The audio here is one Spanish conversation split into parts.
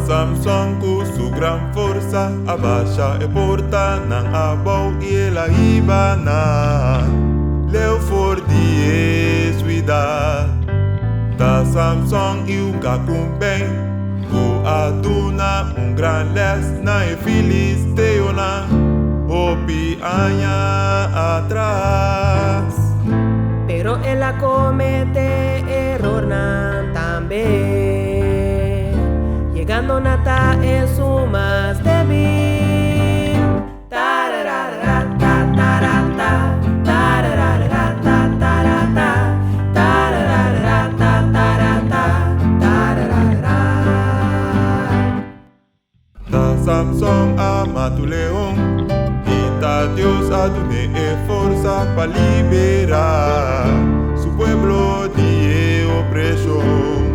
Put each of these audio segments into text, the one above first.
Samson com sua gran força abaixa e porta não abau e ela ibana leu for de escuidar. Da Samson e o cacum bem o aduna gran les na e filisteona opi aña atrás. Pero ella comete error también, llegando nata en su más débil. Tarararata, tarata, tarararata, tarata, tarararata, tarata, tararara. Da Samson ama tu león y ta Dios a tu e fuerza para liberar su pueblo de opresión.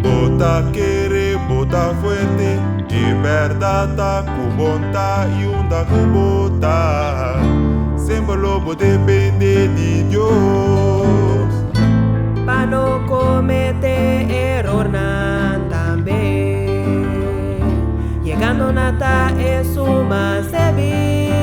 Bota quiere, bota fuerte, y verdad ta cubonta y unda cubota. Símbolo depende de Dios. Pa no comete error también, llegando nata es su más débil.